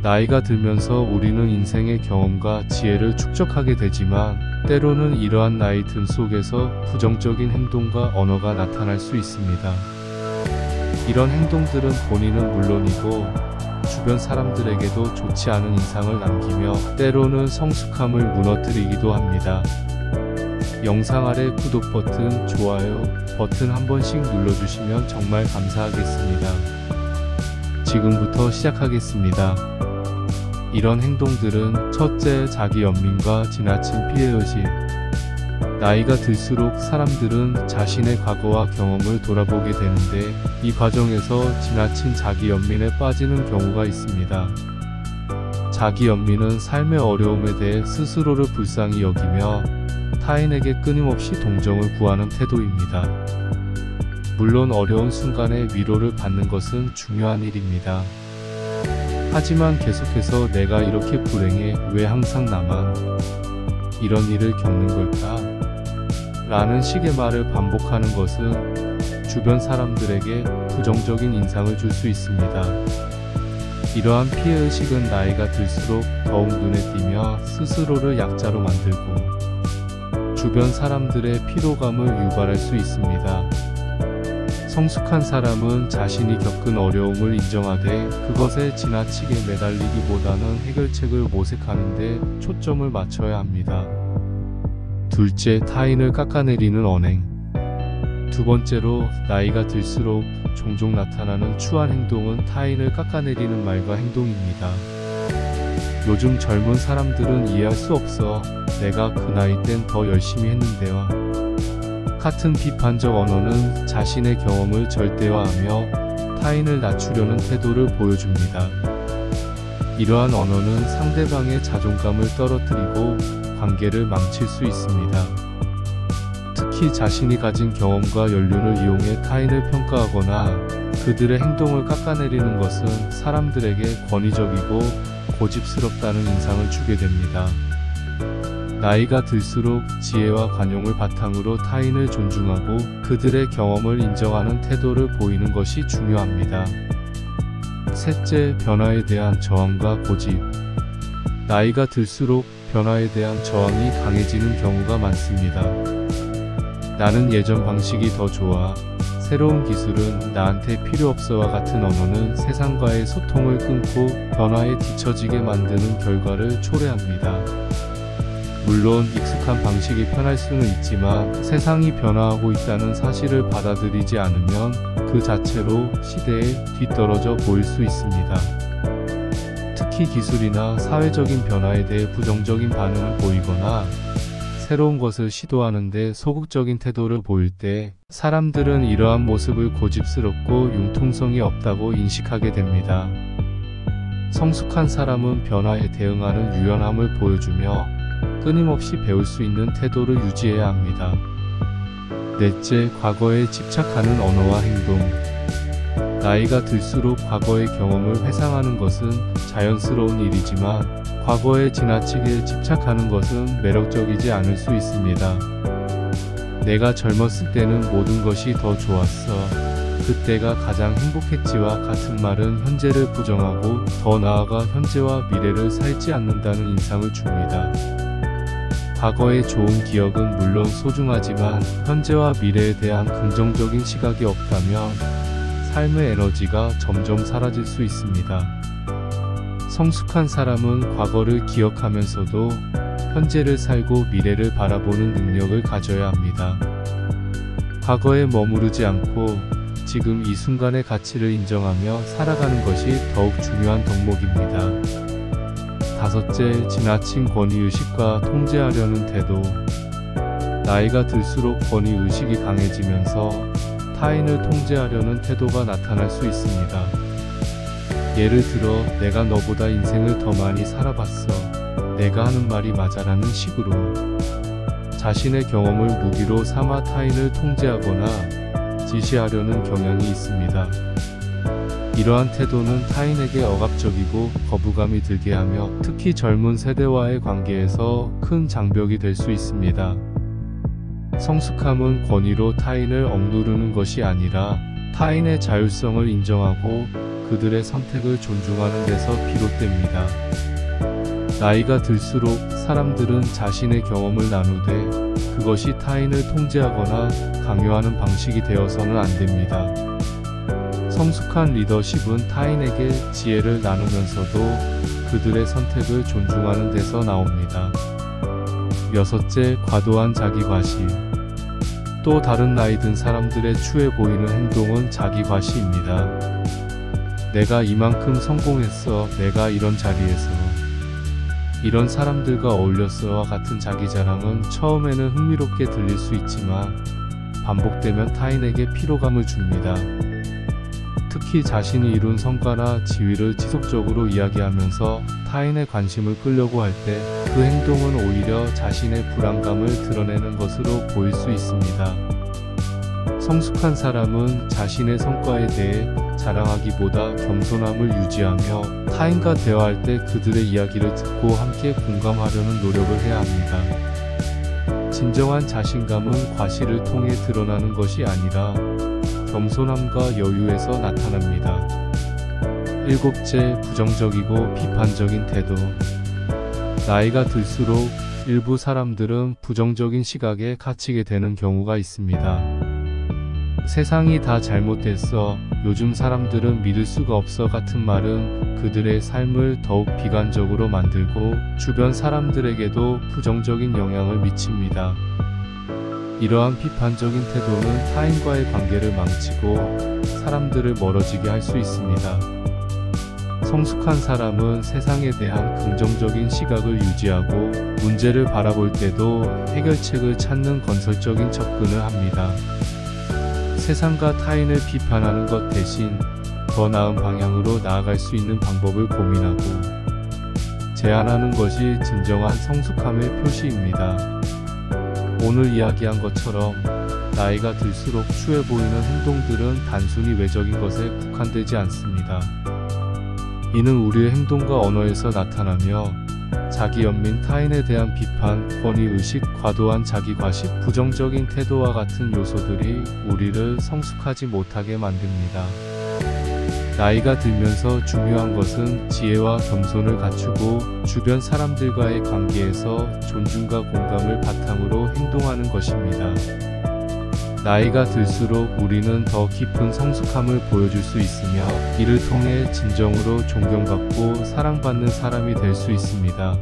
나이가 들면서 우리는 인생의 경험과 지혜를 축적하게 되지만 때로는 이러한 나이 듦 속에서 부정적인 행동과 언어가 나타날 수 있습니다. 이런 행동들은 본인은 물론이고 주변 사람들에게도 좋지 않은 인상을 남기며 때로는 성숙함을 무너뜨리기도 합니다. 영상 아래 구독 버튼, 좋아요 버튼 한 번씩 눌러주시면 정말 감사하겠습니다. 지금부터 시작하겠습니다. 이런 행동들은 첫째, 자기 연민과 지나친 피해의식. 나이가 들수록 사람들은 자신의 과거와 경험을 돌아보게 되는데 이 과정에서 지나친 자기 연민에 빠지는 경우가 있습니다. 자기 연민은 삶의 어려움에 대해 스스로를 불쌍히 여기며 타인에게 끊임없이 동정을 구하는 태도입니다. 물론 어려운 순간에 위로를 받는 것은 중요한 일입니다. 하지만 계속해서 내가 이렇게 불행해, 왜 항상 나만 이런 일을 겪는 걸까? 라는 식의 말을 반복하는 것은 주변 사람들에게 부정적인 인상을 줄 수 있습니다. 이러한 피해의식은 나이가 들수록 더욱 눈에 띄며 스스로를 약자로 만들고 주변 사람들의 피로감을 유발할 수 있습니다. 성숙한 사람은 자신이 겪은 어려움을 인정하되 그것에 지나치게 매달리기보다는 해결책을 모색하는 데 초점을 맞춰야 합니다. 둘째, 타인을 깎아내리는 언행. 두 번째로, 나이가 들수록 종종 나타나는 추한 행동은 타인을 깎아내리는 말과 행동입니다. 요즘 젊은 사람들은 이해할 수 없어, 내가 그 나이 땐 더 열심히 했는데요. 같은 비판적 언어는 자신의 경험을 절대화하며 타인을 낮추려는 태도를 보여줍니다. 이러한 언어는 상대방의 자존감을 떨어뜨리고 관계를 망칠 수 있습니다. 특히 자신이 가진 경험과 연륜을 이용해 타인을 평가하거나 그들의 행동을 깎아내리는 것은 사람들에게 권위적이고 고집스럽다는 인상을 주게 됩니다. 나이가 들수록 지혜와 관용을 바탕으로 타인을 존중하고 그들의 경험을 인정하는 태도를 보이는 것이 중요합니다. 셋째, 변화에 대한 저항과 고집. 나이가 들수록 변화에 대한 저항이 강해지는 경우가 많습니다. 나는 예전 방식이 더 좋아, 새로운 기술은 나한테 필요 없어와 같은 언어는 세상과의 소통을 끊고 변화에 뒤처지게 만드는 결과를 초래합니다. 물론 익숙한 방식이 편할 수는 있지만 세상이 변화하고 있다는 사실을 받아들이지 않으면 그 자체로 시대에 뒤떨어져 보일 수 있습니다. 특히 기술이나 사회적인 변화에 대해 부정적인 반응을 보이거나 새로운 것을 시도하는데 소극적인 태도를 보일 때 사람들은 이러한 모습을 고집스럽고 융통성이 없다고 인식하게 됩니다. 성숙한 사람은 변화에 대응하는 유연함을 보여주며 끊임없이 배울 수 있는 태도를 유지해야 합니다. 넷째, 과거에 집착하는 언어와 행동. 나이가 들수록 과거의 경험을 회상하는 것은 자연스러운 일이지만 과거에 지나치게 집착하는 것은 매력적이지 않을 수 있습니다. 내가 젊었을 때는 모든 것이 더 좋았어, 그때가 가장 행복했지와 같은 말은 현재를 부정하고 더 나아가 현재와 미래를 살지 않는다는 인상을 줍니다. 과거의 좋은 기억은 물론 소중하지만 현재와 미래에 대한 긍정적인 시각이 없다면 삶의 에너지가 점점 사라질 수 있습니다. 성숙한 사람은 과거를 기억하면서도 현재를 살고 미래를 바라보는 능력을 가져야 합니다. 과거에 머무르지 않고 지금 이 순간의 가치를 인정하며 살아가는 것이 더욱 중요한 덕목입니다. 다섯째, 지나친 권위의식과 통제하려는 태도. 나이가 들수록 권위의식이 강해지면서 타인을 통제하려는 태도가 나타날 수 있습니다. 예를 들어, 내가 너보다 인생을 더 많이 살아봤어, 내가 하는 말이 맞아라는 식으로 자신의 경험을 무기로 삼아 타인을 통제하거나 지시하려는 경향이 있습니다. 이러한 태도는 타인에게 억압적이고 거부감이 들게 하며 특히 젊은 세대와의 관계에서 큰 장벽이 될 수 있습니다. 성숙함은 권위로 타인을 억누르는 것이 아니라 타인의 자율성을 인정하고 그들의 선택을 존중하는 데서 비롯됩니다. 나이가 들수록 사람들은 자신의 경험을 나누되 그것이 타인을 통제하거나 강요하는 방식이 되어서는 안 됩니다. 성숙한 리더십은 타인에게 지혜를 나누면서도 그들의 선택을 존중하는 데서 나옵니다. 여섯째, 과도한 자기과시. 또 다른 나이 든 사람들의 추해 보이는 행동은 자기과시입니다. 내가 이만큼 성공했어, 내가 이런 자리에서 이런 사람들과 어울렸어와 같은 자기 자랑은 처음에는 흥미롭게 들릴 수 있지만 반복되면 타인에게 피로감을 줍니다. 특히 자신이 이룬 성과나 지위를 지속적으로 이야기하면서 타인의 관심을 끌려고 할 때 그 행동은 오히려 자신의 불안감을 드러내는 것으로 보일 수 있습니다. 성숙한 사람은 자신의 성과에 대해 자랑하기보다 겸손함을 유지하며 타인과 대화할 때 그들의 이야기를 듣고 함께 공감하려는 노력을 해야 합니다. 진정한 자신감은 과시를 통해 드러나는 것이 아니라 겸손함과 여유에서 나타납니다. 일곱째, 부정적이고 비판적인 태도. 나이가 들수록 일부 사람들은 부정적인 시각에 갇히게 되는 경우가 있습니다. 세상이 다 잘못됐어, 요즘 사람들은 믿을 수가 없어 같은 말은 그들의 삶을 더욱 비관적으로 만들고 주변 사람들에게도 부정적인 영향을 미칩니다. 이러한 비판적인 태도는 타인과의 관계를 망치고 사람들을 멀어지게 할 수 있습니다. 성숙한 사람은 세상에 대한 긍정적인 시각을 유지하고 문제를 바라볼 때도 해결책을 찾는 건설적인 접근을 합니다. 세상과 타인을 비판하는 것 대신 더 나은 방향으로 나아갈 수 있는 방법을 고민하고 제안하는 것이 진정한 성숙함의 표시입니다. 오늘 이야기한 것처럼 나이가 들수록 추해 보이는 행동들은 단순히 외적인 것에 국한되지 않습니다. 이는 우리의 행동과 언어에서 나타나며 자기 연민, 타인에 대한 비판, 권위의식, 과도한 자기과시, 부정적인 태도와 같은 요소들이 우리를 성숙하지 못하게 만듭니다. 나이가 들면서 중요한 것은 지혜와 겸손을 갖추고 주변 사람들과의 관계에서 존중과 공감을 바탕으로 행동하는 것입니다. 나이가 들수록 우리는 더 깊은 성숙함을 보여줄 수 있으며 이를 통해 진정으로 존경받고 사랑받는 사람이 될 수 있습니다.